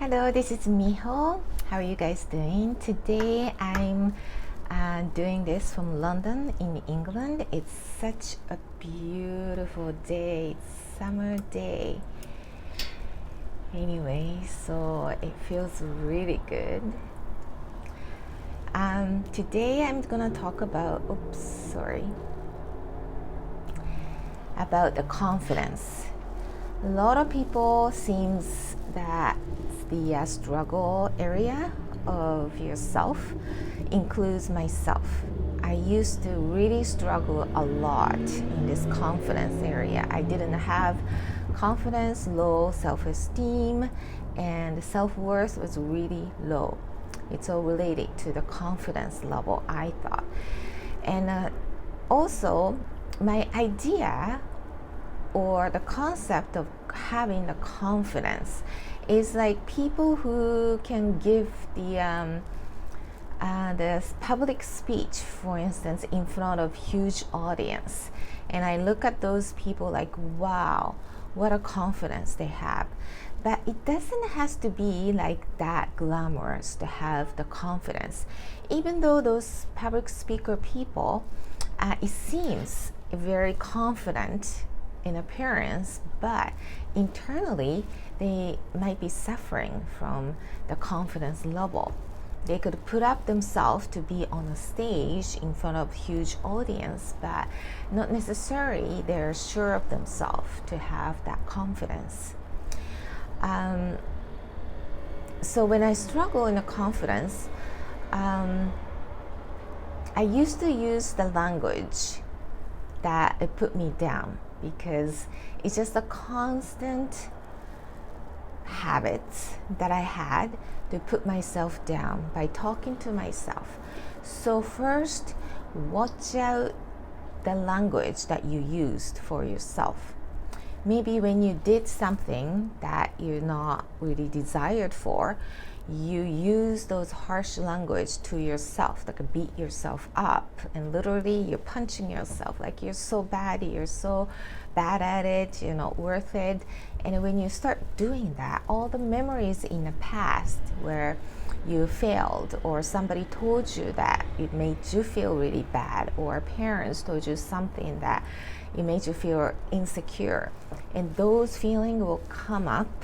Hello, this is Miho. How are you guys doing? Today I'm doing this from London in England. It's such a beautiful day. It's summer day. Anyway, so it feels really good. Today I'm gonna talk about about the confidence. A lot of people seems that the struggle area of yourself includes myself. I used to really struggle a lot in this confidence area. I didn't have confidence, low self-esteem, and self-worth was really low. It's all related to the confidence level, I thought. And also, my idea or the concept of having the confidence is like people who can give the public speech, for instance, in front of huge audience. And I look at those people like, wow, what a confidence they have. But it doesn't have to be like that glamorous to have the confidence. Even though those public speaker people, it seems very confident in appearance, but internally they might be suffering from the confidence level. They could put up themselves to be on a stage in front of huge audience, but not necessarily they're sure of themselves to have that confidence. So when I struggle in the confidence, I used to use the language that it put me down, because it's just a constant habit that I had to put myself down by talking to myself. So first, watch out the language that you used for yourself. Maybe when you did something that you're not really desired for, you use those harsh language to yourself, like beat yourself up, and literally you're punching yourself like you're so bad at it, you're not worth it. And when you start doing that, all the memories in the past where you failed, or somebody told you that it made you feel really bad, or parents told you something that it made you feel insecure, and those feelings will come up,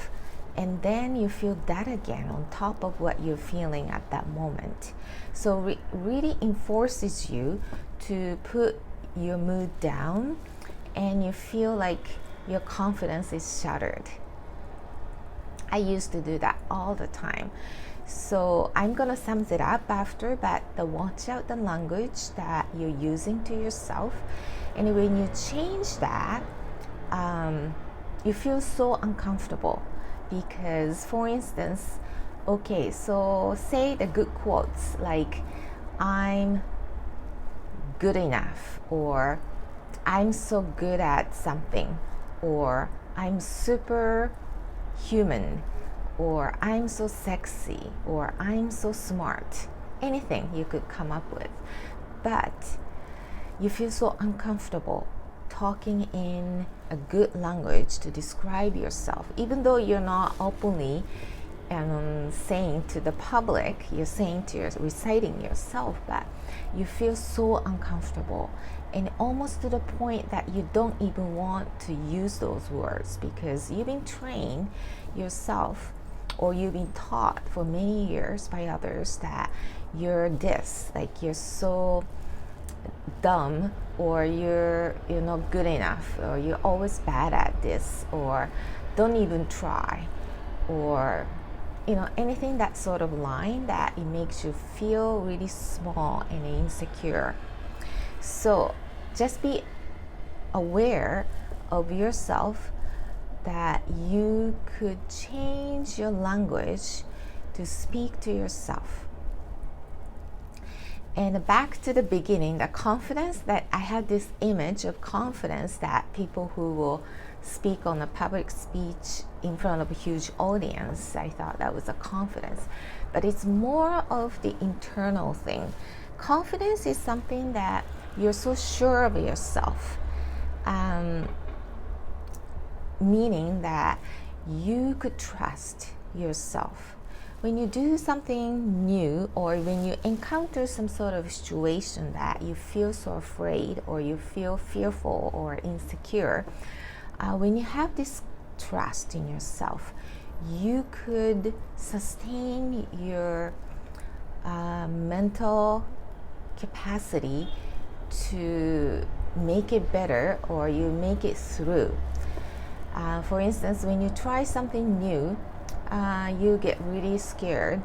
and then you feel that again on top of what you're feeling at that moment. So really enforces you to put your mood down, and you feel like your confidence is shattered. I used to do that all the time. So I'm gonna sum it up after, but watch out the language that you're using to yourself. And when you change that, you feel so uncomfortable. Because, for instance, okay, so say the good quotes like, I'm good enough, or I'm so good at something, or I'm super human, or I'm so sexy, or I'm so smart. Anything you could come up with. But you feel so uncomfortable talking in a good language to describe yourself, even though you're not openly saying to the public, you're saying to reciting yourself, but you feel so uncomfortable, and almost to the point that you don't even want to use those words, because you've been trained yourself, or you've been taught for many years by others that you're this, like you're so dumb, or you're not good enough, or you're always bad at this, or don't even try, or anything that sort of line that it makes you feel really small and insecure. So just be aware of yourself that you could change your language to speak to yourself. And back to the beginning, the confidence that I had this image of confidence that people who will speak on a public speech in front of a huge audience, I thought that was a confidence. But it's more of the internal thing. Confidence is something that you're so sure of yourself, meaning that you could trust yourself. When you do something new, or when you encounter some sort of situation that you feel so afraid, or you feel fearful or insecure, when you have this trust in yourself, you could sustain your mental capacity to make it better, or you make it through. For instance, when you try something new, you get really scared,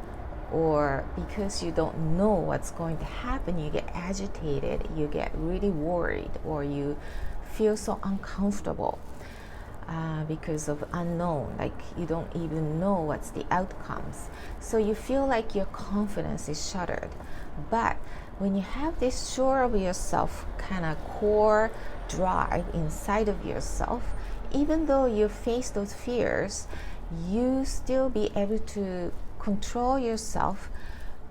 or because you don't know what's going to happen, you get agitated, you get really worried, or you feel so uncomfortable because of unknown, like you don't even know what's the outcomes. So you feel like your confidence is shattered. But when you have this sure of yourself kind of core drive inside of yourself, even though you face those fears, you still be able to control yourself,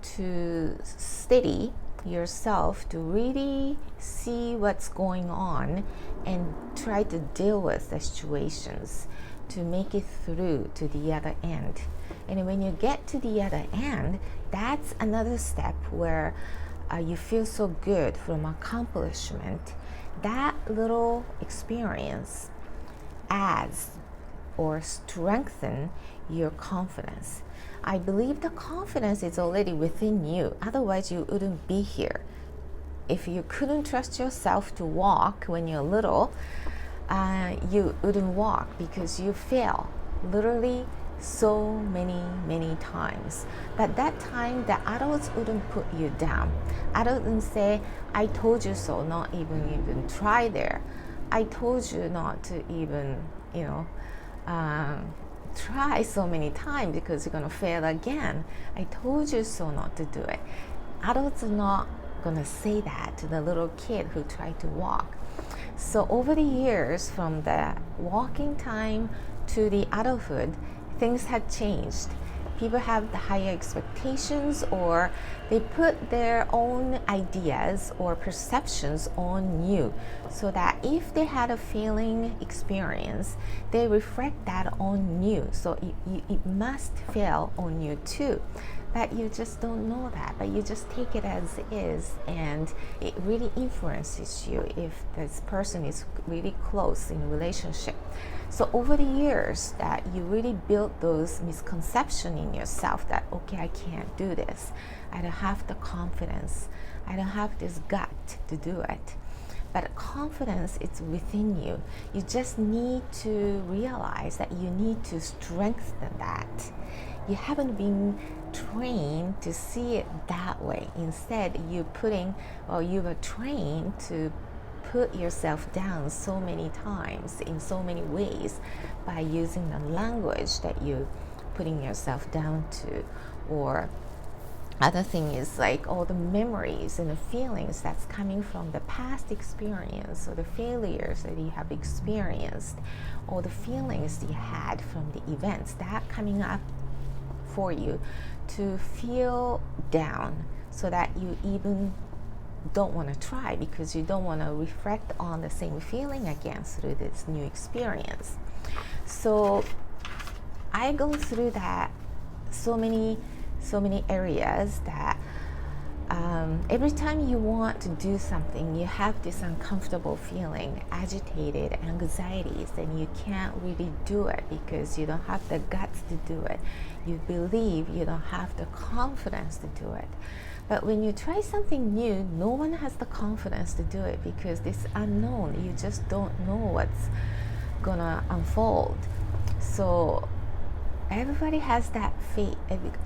to steady yourself, to really see what's going on and try to deal with the situations to make it through to the other end. And when you get to the other end, that's another step where you feel so good from accomplishment. That little experience adds or strengthen your confidence. I believe the confidence is already within you, otherwise you wouldn't be here. If you couldn't trust yourself to walk when you're little, you wouldn't walk because you fail literally so many times. But that time the adults wouldn't put you down. Adults wouldn't say, I told you so, not even try there. I told you not to even, try so many times because you're going to fail again. I told you so not to do it. Adults are not going to say that to the little kid who tried to walk. So over the years, from the walking time to the adulthood, things had changed. People have the higher expectations, or they put their own ideas or perceptions on you, so that if they had a failing experience, they reflect that on you. So it must fail on you too. But you just don't know that, but you just take it as is, and it really influences you if this person is really close in a relationship. So over the years that you really build those misconceptions in yourself that, okay, I can't do this, I don't have the confidence, I don't have this gut to do it. But confidence is within you. You just need to realize that you need to strengthen that. You haven't been trained to see it that way. Instead, you were trained to put yourself down so many times in so many ways by using the language that you're putting yourself down to. Or other thing is like all the memories and the feelings that's coming from the past experience, or the failures that you have experienced, or the feelings that you had from the events that coming up for you to feel down, so that you even don't want to try because you don't want to reflect on the same feeling again through this new experience. So I go through that so many areas that every time you want to do something, you have this uncomfortable feeling, agitated anxieties, and you can't really do it because you don't have the guts to do it. You believe you don't have the confidence to do it. But when you try something new, no one has the confidence to do it because it's unknown. You just don't know what's gonna unfold. So everybody has that fate.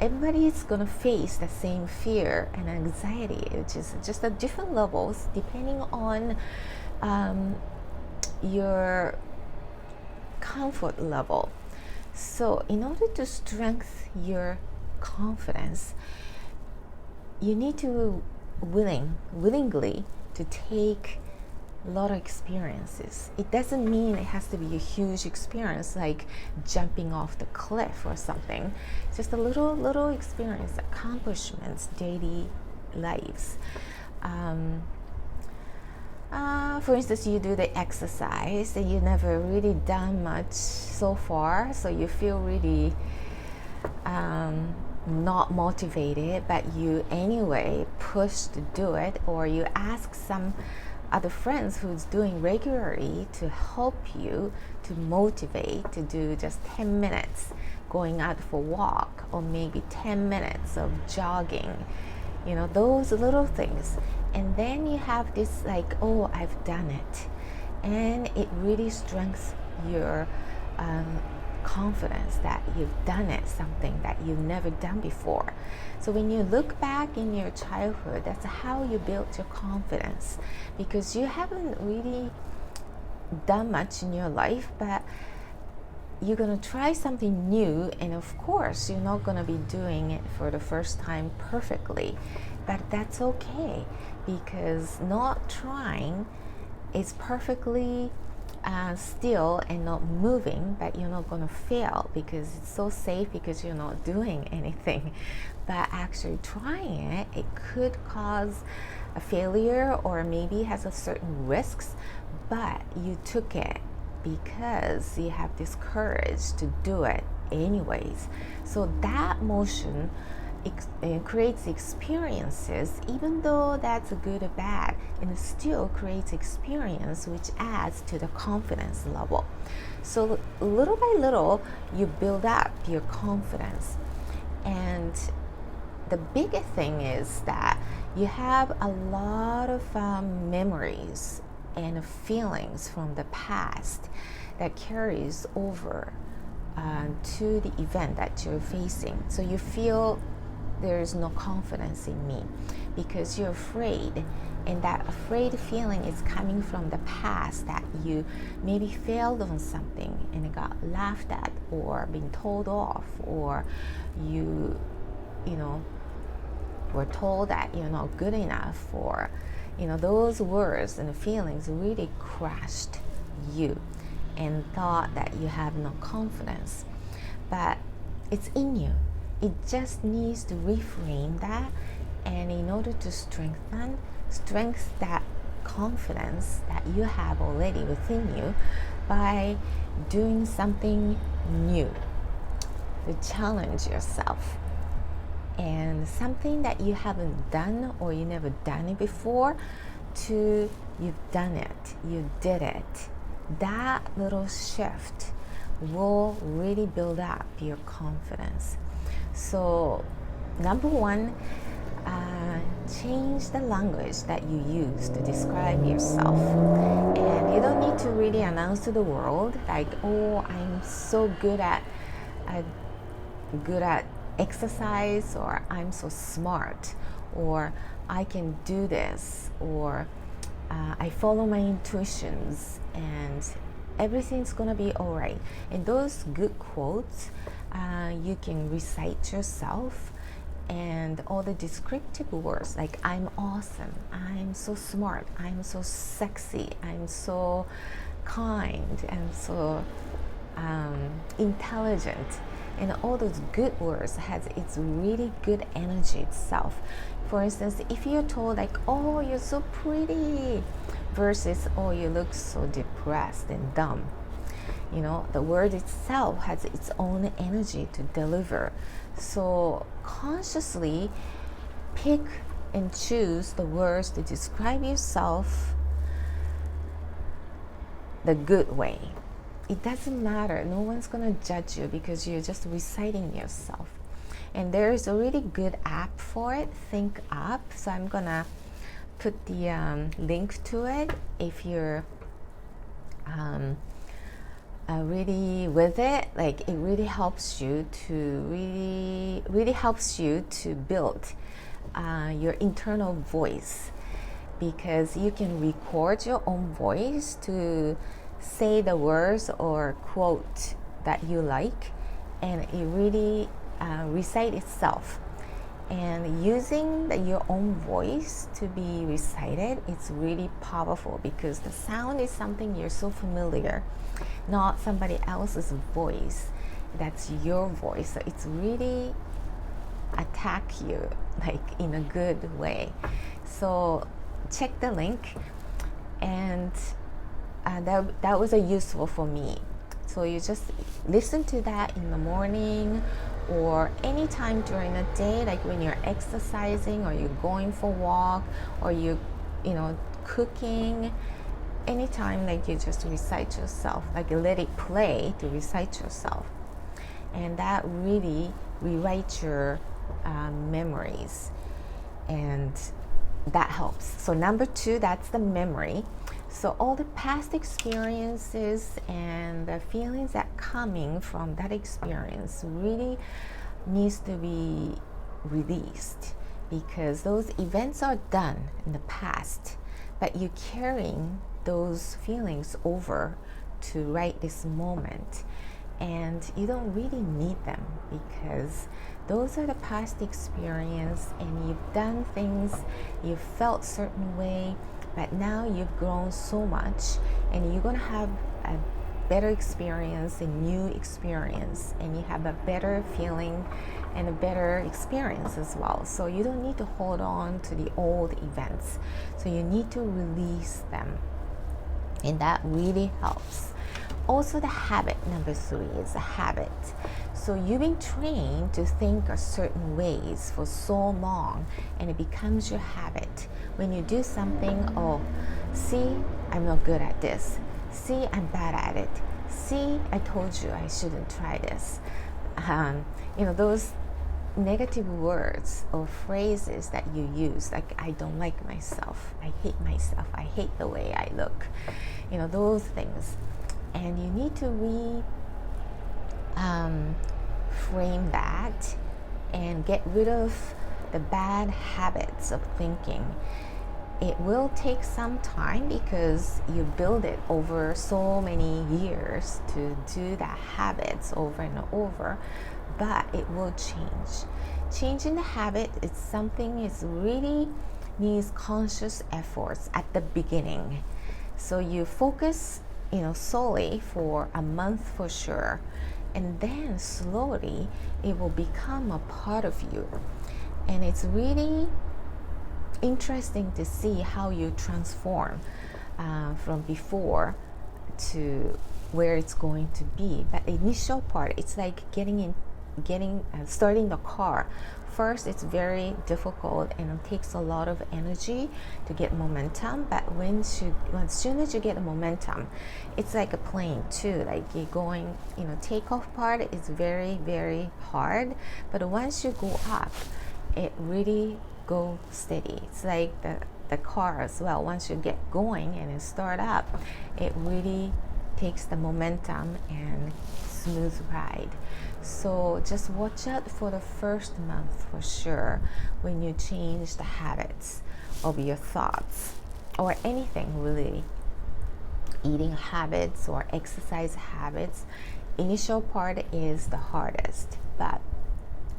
Everybody is gonna face the same fear and anxiety, which is just at different levels depending on your comfort level. So in order to strengthen your confidence, you need to willingly to take a lot of experiences. It doesn't mean it has to be a huge experience like jumping off the cliff or something. It's just a little experience, accomplishments, daily lives. For instance, you do the exercise and you never really done much so far, so you feel really not motivated, but you anyway push to do it, or you ask some other friends who's doing regularly to help you to motivate to do just 10 minutes going out for a walk, or maybe 10 minutes of jogging, those little things. And then you have this like, oh, I've done it, and it really strengthens your confidence that you've done it, something that you've never done before. So when you look back in your childhood, that's how you built your confidence, because you haven't really done much in your life, but you're going to try something new, and of course you're not going to be doing it for the first time perfectly, but that's okay, because not trying is perfectly still and not moving, but you're not going to fail because it's so safe, because you're not doing anything. But actually trying it, it could cause a failure, or maybe has a certain risks, but you took it because you have this courage to do it anyways. So that motion creates experiences, even though that's good or bad, and it still creates experience which adds to the confidence level. So little by little you build up your confidence, and the bigger thing is that you have a lot of memories and feelings from the past that carries over to the event that you're facing. So you feel there is no confidence in me because you're afraid, and that afraid feeling is coming from the past, that you maybe failed on something and it got laughed at, or been told off, or you were told that you're not good enough, or those words and feelings really crushed you and thought that you have no confidence. But it's in you. It just needs to reframe that, and in order to strengthen that confidence that you have already within you, by doing something new, to challenge yourself, and something that you haven't done or you never done it before, to you've done it, you did it. That little shift will really build up your confidence. So number one, change the language that you use to describe yourself. And you don't need to really announce to the world like, oh, I'm so good at exercise, or I'm so smart, or I can do this, or I follow my intuitions, and everything's gonna be all right. And those good quotes, you can recite yourself, and all the descriptive words like I'm awesome, I'm so smart, I'm so sexy, I'm so kind, and so intelligent, and all those good words has its really good energy itself. For instance, if you're told like, oh, you're so pretty, versus, oh, you look so depressed and dumb, the word itself has its own energy to deliver. So consciously pick and choose the words to describe yourself the good way. It doesn't matter. No one's going to judge you because you're just reciting yourself. And there is a really good app for it, Think Up. So I'm going to put the link to it if you're really with it. Like, it really helps you to build your internal voice, because you can record your own voice to say the words or quote that you like, and it really recite itself. And using your own voice to be recited, it's really powerful, because the sound is something you're so familiar, not somebody else's voice. That's your voice. So it's really attack you like in a good way. So check the link, and that was useful for me. So you just listen to that in the morning, or anytime during the day, like when you're exercising or you're going for a walk or you cooking, anytime, like you just recite yourself, like let it play to recite yourself, and that really rewrites your memories, and that helps. So number 2, that's the memory. So all the past experiences and the feelings that coming from that experience really needs to be released, because those events are done in the past, but you're carrying those feelings over to right this moment, and you don't really need them, because those are the past experience, and you've done things, you've felt certain way, but now you've grown so much, and you're going to have a better experience, a new experience, and you have a better feeling and a better experience as well. So you don't need to hold on to the old events, so you need to release them, and that really helps. Also, the habit, number 3, is a habit. So you've been trained to think a certain ways for so long, and it becomes your habit. When you do something, oh, see, I'm not good at this. See, I'm bad at it. See, I told you I shouldn't try this. Those negative words or phrases that you use, like I don't like myself, I hate myself, I hate the way I look, those things. And you need to frame that and get rid of the bad habits of thinking. It will take some time, because you build it over so many years to do the habits over and over, but it will change. Changing the habit is something is really needs conscious efforts at the beginning. So you focus solely for a month for sure, and then slowly it will become a part of you. And it's really interesting to see how you transform from before to where it's going to be. But the initial part, it's like starting the car. First, it's very difficult and it takes a lot of energy to get momentum. But as soon as you get the momentum, it's like a plane too. Like you're going, takeoff part is very, very hard. But once you go up, it really goes steady. It's like the car as well. Once you get going and you start up, it really takes the momentum and smooth ride. So just watch out for the first month for sure when you change the habits of your thoughts or anything really. Eating habits or exercise habits, initial part is the hardest, but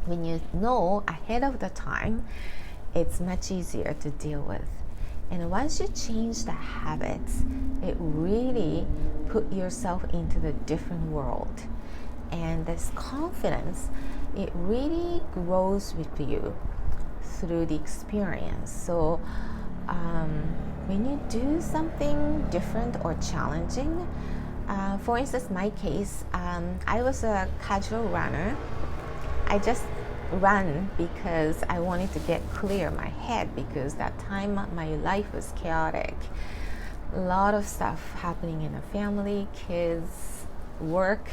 when you know ahead of the time, it's much easier to deal with. And once you change the habits, it really put yourself into the different world. And this confidence, it really grows with you through the experience. So when you do something different or challenging, for instance, my case, I was a casual runner. I just run because I wanted to get clear my head, because that time my life was chaotic. A lot of stuff happening in the family, kids, work.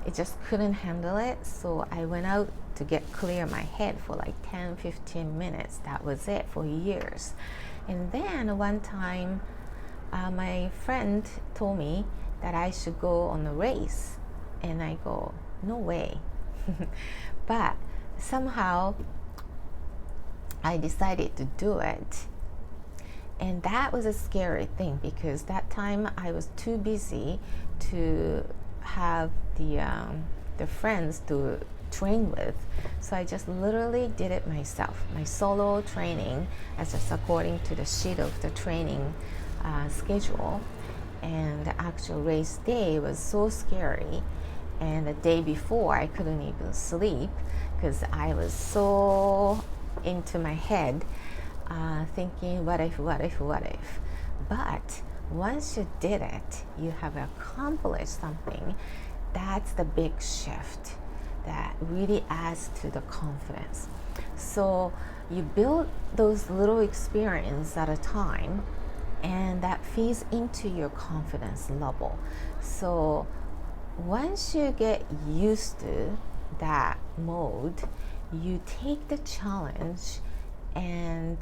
I just couldn't handle it, so I went out to get clear my head for like 10-15 minutes. That was it for years. And then one time my friend told me that I should go on a race, and I go, no way. But somehow I decided to do it, and that was a scary thing, because that time I was too busy to have the friends to train with. So I just literally did it myself, my solo training, as just according to the sheet of the training schedule. And the actual race day was so scary, and the day before I couldn't even sleep because I was so into my head thinking what if. But once you did it, you have accomplished something. That's the big shift. that really adds to the confidence. So you build those little experiences at a time, and that feeds into your confidence level. So once you get used to that mode, you take the challenge, and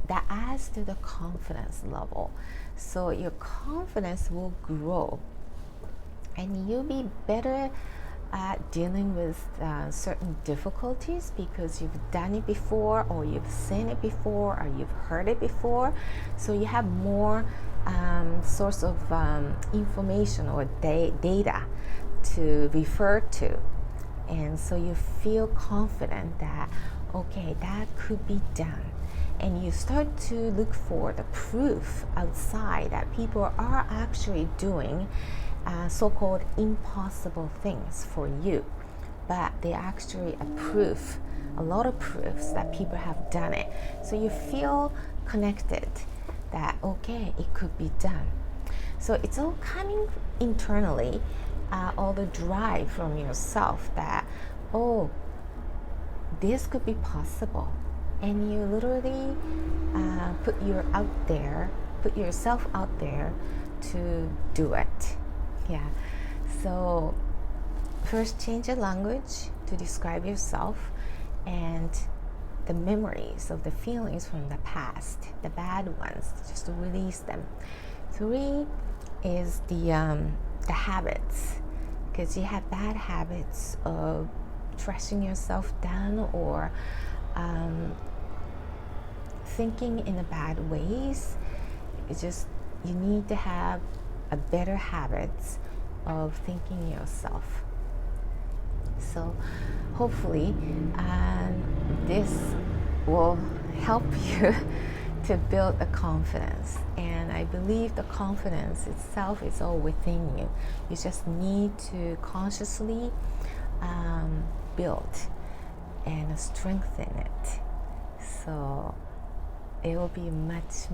that adds to the confidence level. So your confidence will grow, and you'll be better at dealing with certain difficulties because you've done it before, or you've seen it before, or you've heard it before. So you have more source of information or data to refer to, and so you feel confident that okay, that could be done. And you start to look for the proof outside that people are actually doing so-called impossible things for you, but they actually a lot of proofs that people have done it. So you feel connected that okay, it could be done. So it's all coming internally, all the drive from yourself that oh, this could be possible, and you literally put yourself out there to do it. Yeah. So first change your language to describe yourself, and the memories of the feelings from the past, the bad ones, just to release them. 3 is the habits, because you have bad habits of trashing yourself down or thinking in a bad ways. It's just you need to have a better habits of thinking yourself. So hopefully this will help you to build a confidence, and I believe the confidence itself is all within you. You just need to consciously build and strengthen it, so it will be a much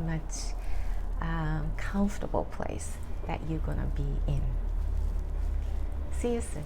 comfortable place that you're gonna be in. See you soon.